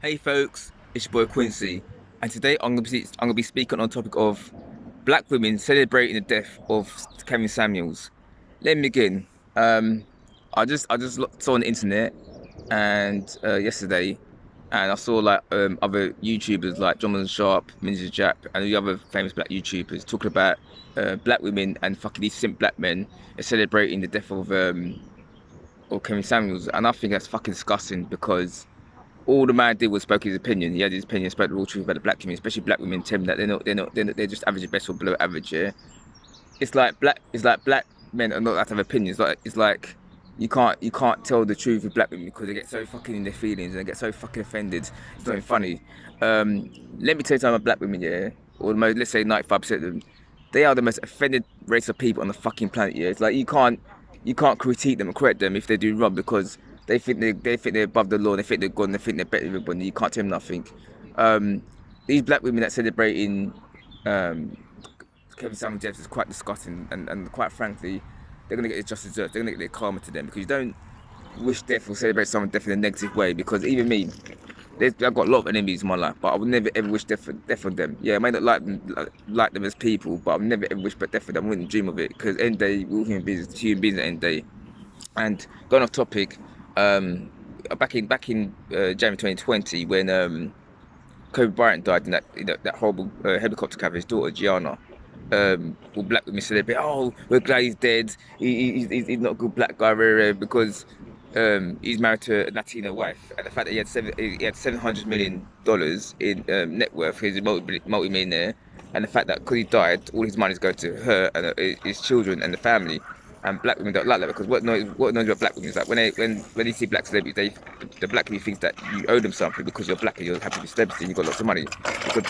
Hey folks, it's your boy Quincy, and today I'm gonna be speaking on the topic of black women celebrating the death of Kevin Samuels. Let me begin. Um, saw on the internet and yesterday, and I saw like other YouTubers like Jonathan Sharp, Ninja Jap, and the other famous black YouTubers talking about black women and fucking these simp black men celebrating the death of Kevin Samuels, and I think that's fucking disgusting because all the man did was spoke his opinion. He had his opinion, spoke the raw truth about the black community, especially black women. Tell him that they're just average at best or below average. Yeah, it's like black men are not allowed to have opinions. It's like you can't tell the truth with black women because they get so fucking in their feelings and they get so fucking offended. It's not even funny. Let me tell you something about black women. Yeah, or the most, let's say 95% of them, they are the most offended race of people on the fucking planet. Yeah, it's like you can't critique them and correct them if they do wrong because they think they're above the law. They think they're good. And they think they're better than everybody. You can't tell them nothing. Um, these black women that celebrating um, Kevin Samuel James is quite disgusting, and quite frankly, they're gonna get their just desserts. They're gonna get their karma to them because you don't wish death or celebrate someone death in a negative way. Because even me, I've got a lot of enemies in my life, but I would never ever wish death on them. Yeah, I may not like them as people, but I've never ever wished death for them. I wouldn't dream of it because end day we're all human beings at end day. And going off topic, back in January 2020 when Kobe Bryant died in that horrible helicopter crash of his daughter Gianna. All black women celebrate. Oh, we're glad he's dead. He's not a good black guy, because he's married to a Latina wife, and the fact that he had $700 million in net worth, he's a multi-millionaire, and the fact that because he died, all his money is going to her and his children and the family. And black women don't like that because what knows about black women is that when they see black celebrities, the black community thinks that you owe them something because you're black and you're happy to be celebrity and you've got lots of money. Because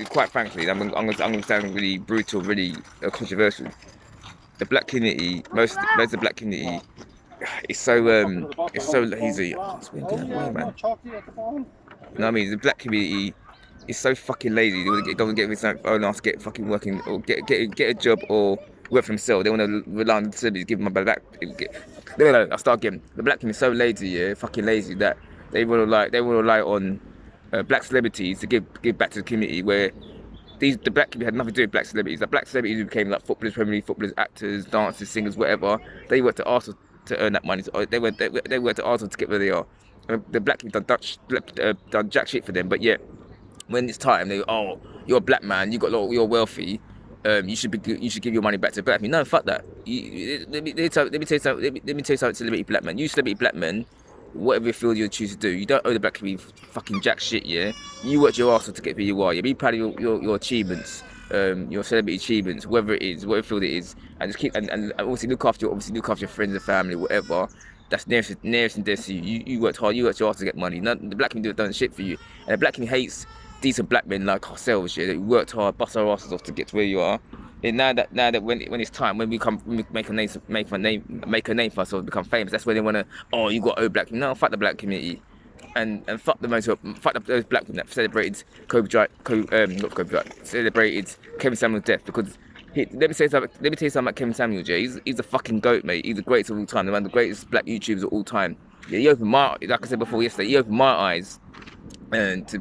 quite frankly, I'm gonna sound really brutal, really controversial. The black community, most of the black community, it's so lazy. Oh, it's been going away, man. You know what I mean? The black community is so fucking lazy. They want to go and get with something, oh, no, get fucking working or get a job or work for themselves. They want to rely on the celebrities, give them my back. No, I'll start again. The black community is so lazy, yeah, fucking lazy that they will rely on black celebrities to give back to the community where the black community had nothing to do with black celebrities. The black celebrities who became like footballers, Premier League footballers, actors, dancers, singers, whatever. They worked at Arsenal to earn that money. So they worked at Arsenal to get where they are. The black community done jack shit for them, but yet when it's time, they go, oh, you're a black man, you're wealthy, you should give your money back to the black man. No, fuck that. Let me tell you something, celebrity black man. You celebrity black men, whatever field you choose to do, you don't owe the black community fucking jack shit. Yeah, you worked your ass off to get where you are. Yeah, be proud of your achievements. Your celebrity achievements, whether it is, whatever field it is, and just keep and obviously look after your friends and family, whatever. That's nearest and dearest to you. You worked hard, you worked your ass to get money. None, the black community done shit for you, and the black community hates decent black men like ourselves. Yeah, that worked hard, bust our asses off to get to where you are. And now that when it's time, when we make a name for ourselves, become famous, that's when they wanna, oh, you got old black. No, fuck the black community. And fuck those black women that celebrated not Kobe Bryant, celebrated Kevin Samuel's death because let me tell you something about Kevin Samuel, Jay. He's a fucking goat, mate. He's the greatest of all time, one of the greatest black YouTubers of all time. Yeah, he opened like I said before yesterday, he opened my eyes and to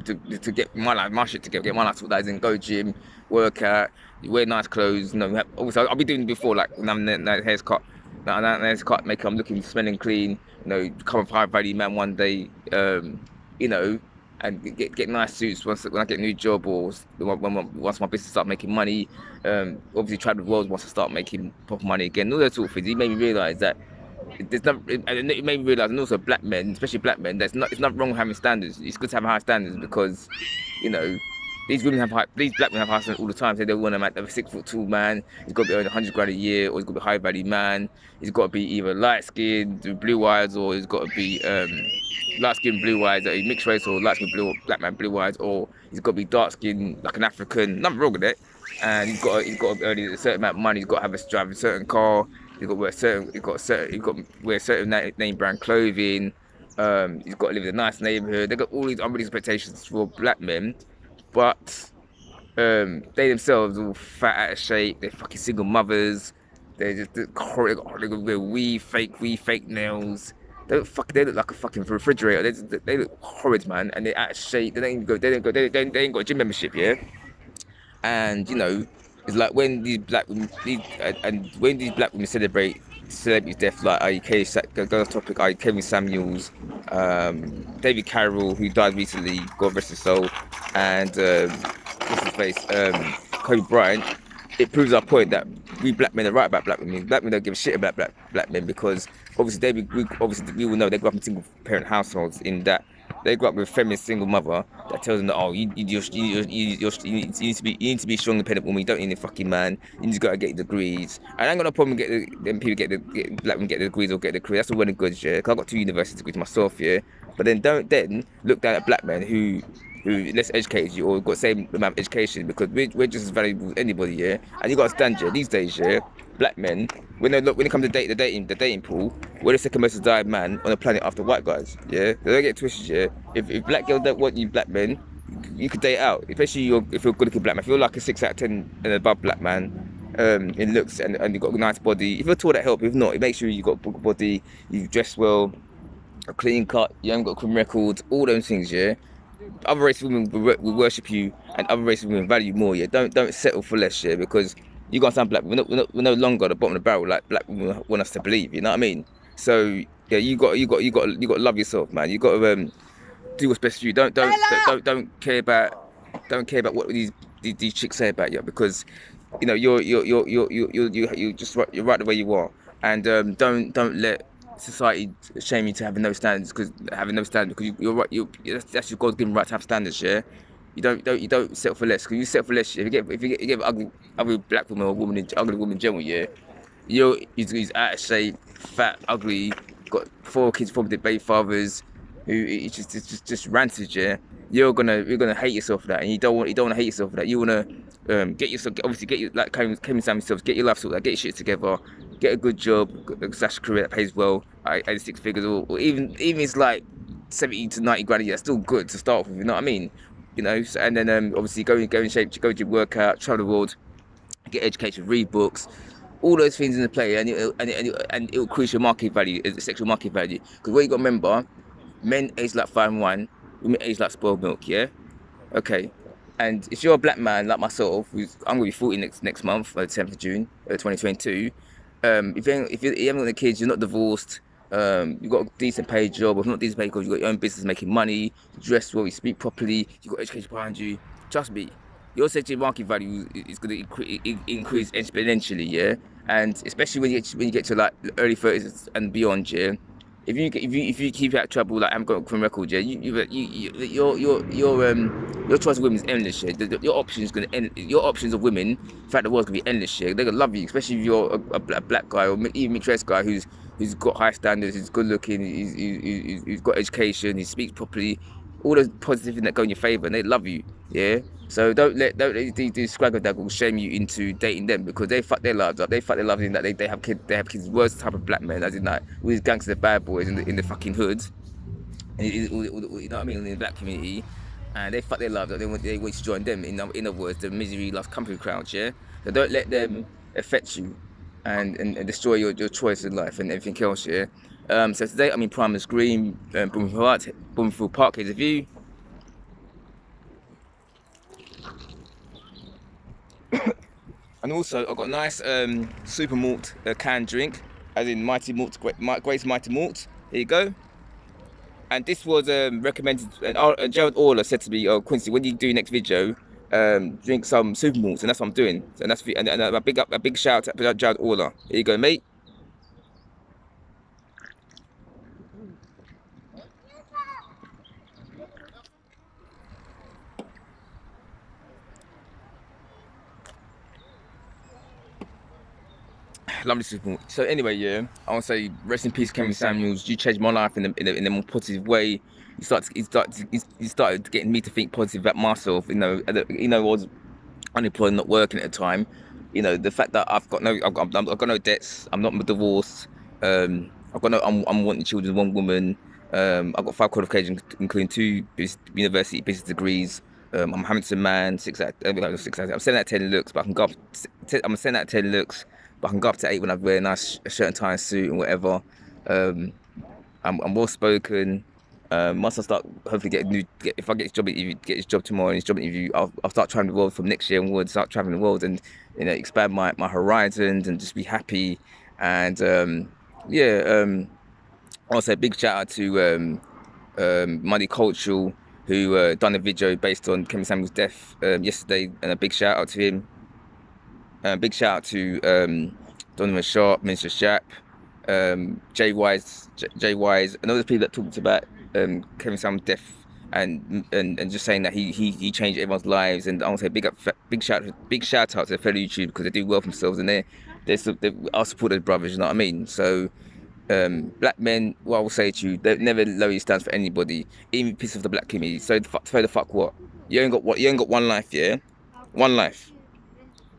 get my life, my shit together, get my life sorted out, and go gym, work out, wear nice clothes. You know, obviously I'll be doing it before, like when I'm that hair's cut, make I'm looking, smelling clean. You know, become a high value man one day. You know, and get nice suits when I get a new job or once my business start making money. Obviously travel the world once I start making proper money again. All those sort of things. He made me realise that there's not, and it made me realise, and also black men, especially black men, it's not wrong having standards. It's good to have high standards because, you know, these black women have high standards all the time. So they want to have a 6 foot tall man. He's got to be earning 100 grand a year, or he's got to be a high value man. He's got to be either light skinned with blue eyes, or he's got to be light skinned blue eyes, a mixed race, or light skinned black man blue eyes, or he's got to be dark skinned like an African. Nothing wrong with it. And he's got to earn a certain amount of money. He's got to drive a certain car. He's got to wear certain name brand clothing. He's got to live in a nice neighborhood. They've got all these unrealistic expectations for black men, but they themselves all fat out of shape. They're fucking single mothers. They got fake nails. They look like a fucking refrigerator. They look horrid, man, and they out of shape. They don't even go. They don't go. They ain't got a gym membership, yeah. And you know, it's like when these black women, and when these black women celebrate celebrities' death, like go off topic, Kevin Samuels, David Carroll, who died recently, God rest his soul, and what's his face, Kobe Bryant. It proves our point that we black men are right about black women. Black men don't give a shit about black men because obviously we all know they grew up in single parent households. In that they grew up with a feminist single mother that tells them that you need to be a strong independent woman. You don't need a fucking man. You just gotta get degrees. And I ain't got no problem them people get black men get the degrees or get the career. That's all well and good, yeah. Cause I got 2 university degrees myself, yeah. But then don't look down at black men who less educated you or got the same amount of education because we're just as valuable as anybody, yeah. And you got to stand, yeah. These days, yeah, black men when it comes to the dating pool, we're the second most desired man on the planet after white guys, yeah. So don't get twisted, yeah. If black girls don't want you, black men, you could date out, especially if you're a good looking black man. If you're like a 6 out of 10 and above black man, in looks and you've got a nice body. If you're tall, that help. If not, make sure you got a good body, you dress well, a clean cut, you haven't got a criminal record, all those things, yeah. Other race of women will worship you, and other race of women value you more. Yeah, don't settle for less. Yeah, because you got some black. We're no longer at the bottom of the barrel like black women want us to believe. You know what I mean? So yeah, you got to love yourself, man. You got to do what's best for you. Don't care about what these chicks say about you because you know you're right the way you are, and don't let society shame you to having no standards because you're right. That's your God-given right to have standards. Yeah, you don't settle for less because you settle for less. If you get ugly black woman or ugly woman in general, yeah, he's out of shape, fat, ugly, got 4 kids from the baby fathers, who it's just ranted, yeah. You're gonna hate yourself for that, and you don't want to hate yourself for that. You wanna get yourself, obviously get your, like Kevin Sam yourself, get your life sorted, get your shit together, get a good job, / career that pays well, 6 figures, or even it's like 70 to 90 grand a year. That's still good to start with. You know what I mean? You know, so, and then obviously go in shape, go to your workout, travel the world, get education, read books. All those things in the play, and it'll increase your market value, sexual market value. Because what you got to remember, men age like fine wine, women age like spoiled milk, yeah? Okay. And if you're a black man like myself, I'm going to be 40 next month, the 10th of June, 2022. If you haven't got any kids, you're not divorced, you've got a decent paid job, or not decent paid job, you've got your own business making money, you dress well, you speak properly, you've got education behind you, trust me, your sexual market value is going to increase exponentially, yeah? And especially when you get to like the early 30s and beyond, yeah? If you keep out trouble like I'm got a criminal record, yeah, your choice of women is endless, yeah. Your options of women throughout the world is gonna be endless, yeah. They're gonna love you, especially if you're a black guy or even mixed race guy who's got high standards, who's good looking, he's got education, he speaks properly, all those positive things that go in your favour, and they love you, yeah. So don't let these scraggle daggles shame you into dating them because they fuck their lives up. They fuck their lives in that they have kids. Worst type of black men, as in like all these gangster bad boys in the fucking hoods, you know what I mean, in the black community, and they fuck their lives up. They want to join them. In other words, the misery loves company crowd, yeah. So don't let them affect you and destroy your choice in life and everything else, yeah. So today I'm in Primus Green, Broomfield Park. Here's a view. And also I've got a nice super malt canned drink, as in Mighty Malt, Grace Mighty Malt. Here you go. And this was recommended, and Gerald Orler said to me, "Oh Quincy, when you do your next video, drink some super malts," and that's what I'm doing. And that's a big shout out to Gerald Orler. Here you go, mate. Lovely super. So anyway, yeah, I want to say rest in peace, Kevin Samuels. You changed my life in a more positive way. You started getting me to think positive about myself. You know, I was unemployed, not working at the time. You know, the fact that I've got no debts. I'm not divorced. I'm wanting children, 1 woman. I've got 5 qualifications, including 2 university business degrees. I'm a Hamilton man, 6 out. I'm 7 out of 10 looks, but I can go up. I'm a 7 out of 10 looks. But I can go up to 8 when I wear a nice shirt and tie and suit and whatever. I'm well spoken. Once I start hopefully if I get this job tomorrow and this job interview, I'll start traveling the world from next year onwards. Start traveling the world and expand my horizons and just be happy. And yeah, also a big shout out to Money Cultural who done a video based on Kevin Samuel's death yesterday, and a big shout out to him. Big shout out to Donovan Sharp, Minister Sharp, Jay Wise, and all those people that talked about Kevin Samuel's death and just saying that he changed everyone's lives. And I want to say big shout out to the fellow YouTube because they do well for themselves and they are supported brothers. You know what I mean? So. Black men, what I will say to you, they never lower your stands for anybody, even piss off the black community. So the fuck what? You ain't got what? You ain't got one life, yeah. One life.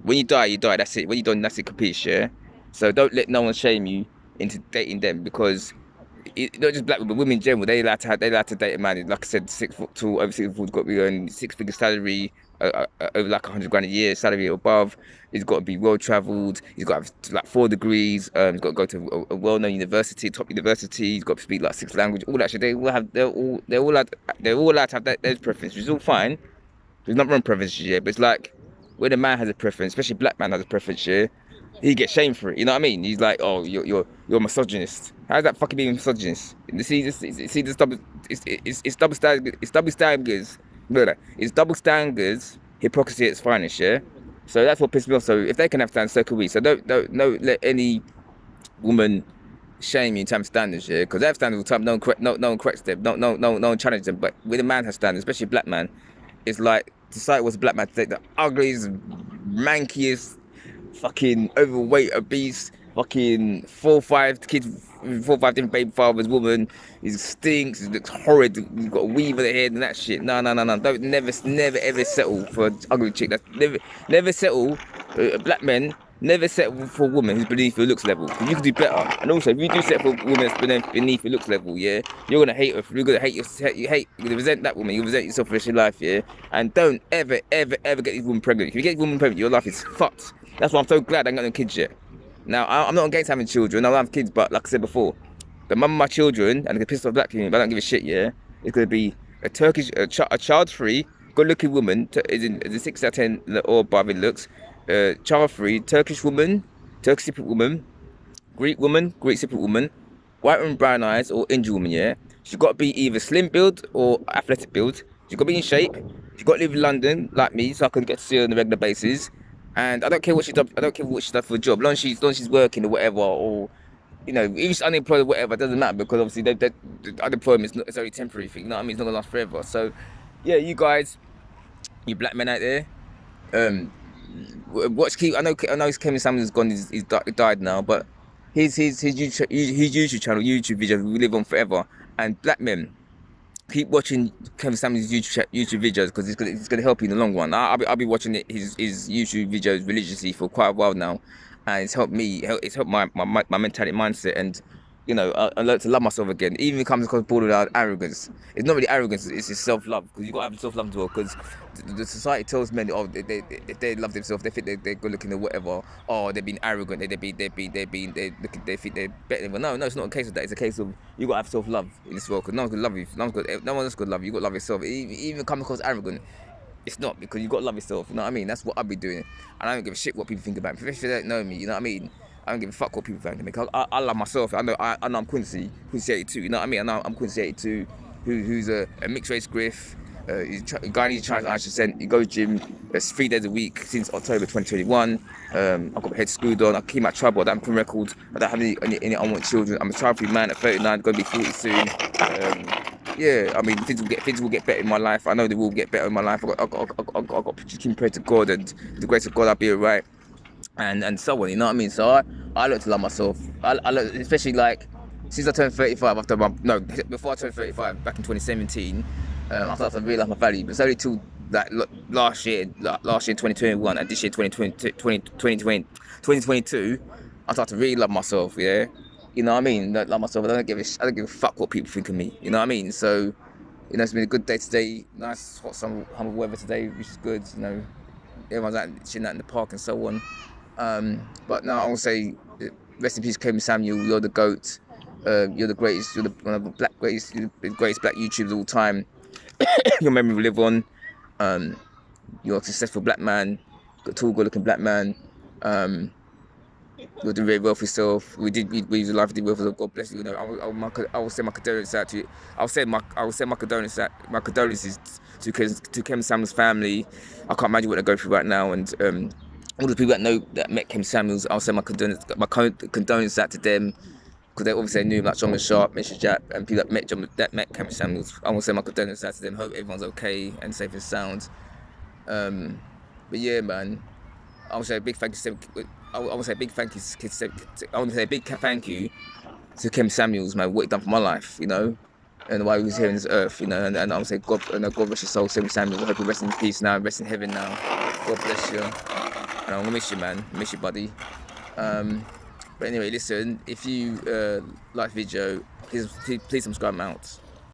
When you die, you die. That's it. When you die, that's it. Capiche, yeah. So don't let no one shame you into dating them because not just black women in general. They like to date a man. Like I said, 6 foot tall, over 6 foot, got to be earning 6-figure salary, over like 100 grand a year salary or above. He's got to be well travelled. He's got to have like 4 degrees. He's got to go to a well-known university, top university. He's got to speak like 6 languages. All that shit. They're all allowed to have those preferences, which is all fine. There's not wrong preferences, yeah. But it's like when a man has a preference, especially a black man has a preference, yeah, he gets shamed for it. You know what I mean? He's like, oh, you're a misogynist. How's that fucking being misogynist? See this double. It's double standards. It's double standards. No, it's double standards. Hypocrisy at its finest. Yeah. So that's what pisses me off. So if they can have standards, so can we. So don't let any woman shame you in terms of standards. Yeah, because they have standards all the time. No one corrects them. No one challenges them. But when a man has standards, especially a black man, it's like society was a black man to take the ugliest, mankiest, fucking overweight, obese, fucking 4-5 kids, 4-5 different baby fathers, woman. He stinks, he looks horrid, he's got a weave on the head and that shit. No. Don't never ever settle for an ugly chick. That's never settle. Black men never settle for a woman who's beneath your looks level. You can do better. And also, if you do settle for a woman that's beneath your looks level, yeah, you're gonna hate her. You're gonna you're gonna resent that woman. You resent yourself for the rest of your life, yeah. And don't ever get these women pregnant. If you get these women pregnant, your life is fucked. That's why I'm so glad I ain't got no kids yet. Now, I'm not against having children. I don't have kids, but like I said before, the mum of my children, and the piss off black community, but I don't give a shit, yeah, it's going to be a child-free, good-looking woman, is a 6 out of 10 or above in looks, child-free, Turkish woman, Turkish Cypriot woman, Greek Cypriot woman, white woman, brown eyes, or Indian woman, yeah. She's got to be either slim build or athletic build. She's got to be in shape. She's got to live in London, like me, so I can get to see her on a regular basis. And I don't care what she does. I don't care what she does for a job. As long as she's working or whatever, or if she's unemployed or whatever, it doesn't matter because obviously the unemployment is not it's only temporary thing. You know what I mean? It's not gonna last forever. So, yeah, you guys, you black men out there, watch Keith. I know Kevin Samuel's gone. He's died now, but his YouTube channel, YouTube videos will live on forever. And black men, keep watching Kevin Samuel's YouTube videos because it's gonna help you in the long run. I'll be watching his YouTube videos religiously for quite a while now, and it's helped me. It's helped my mentality, mindset, and I learned to love myself again. Even if it comes across borderline arrogance, it's not really arrogance. It's just self-love because you got to have self-love as well. Because the society tells men, oh, if they love themselves, they think they're good looking or whatever. Oh, they're being arrogant. They think they're better. But no, it's not a case of that. It's a case of you got to have self-love in this world. Because no one's gonna love you. No one else gonna love you. You got to love yourself. Even come across arrogant, it's not, because you got to love yourself. You know what I mean? That's what I'll be doing. And I don't give a shit what people think about me. If they don't know me, you know what I mean? I don't give a fuck what people think of me. Cause I love myself. I know I'm Quincy 82. You know what I mean? I know I'm Quincy 82, who's a mixed race griff. He's a guy who's trying to 100%. He goes gym 3 days a week since October 2021. I've got my head screwed on. I keep my trouble. I don't have records. I don't have any unwanted children. I'm a child-free man at 39. Going to be 40 soon. Yeah, I mean, things will get better in my life. I know they will get better in my life. I got to keep praying to God, and with the grace of God, I'll be alright. And so on, you know what I mean? So I learned to love myself. I learned, especially like since I turned 35. Before I turned 35, back in 2017, I started to realise my value. But it's only till like last year 2021, and this year 2022, I started to really love myself. Yeah, you know what I mean? Love myself. I don't give a fuck what people think of me. You know what I mean? So it's been a good day today. Nice hot summer weather today, which is good. Everyone's out chilling out in the park and so on. But no, I will say, rest in peace, Kevin Samuel. You're the GOAT. You're the greatest. You're the one of the greatest black YouTubers of all time. Your memory will live on. You're a successful black man, a tall, good-looking black man. You're doing very well for yourself. We used life did well for yourself. God bless you. You know, I will send my condolences out to you. I will send my condolences to Kem Samuels' family. I can't imagine what they're going through right now, and all the people that met Kem Samuels, I'll send my condolences out to them, because they obviously knew him, like John Sharp, Mr. Jap, and people that met Kem Samuels. I want to send my condolences out to them. Hope everyone's okay and safe and sound. But yeah, man, I want to say a big thank you. I want to say a big thank you to Kem Samuels, man. What he done for my life, you know, and why he was here on this earth, you know. And I want to say God rest his soul, Kem Samuels. I hope you rest in peace now, rest in heaven now. God bless you. And I'm gonna miss you, man. Miss you, buddy. But anyway, listen. If you like the video, please subscribe out.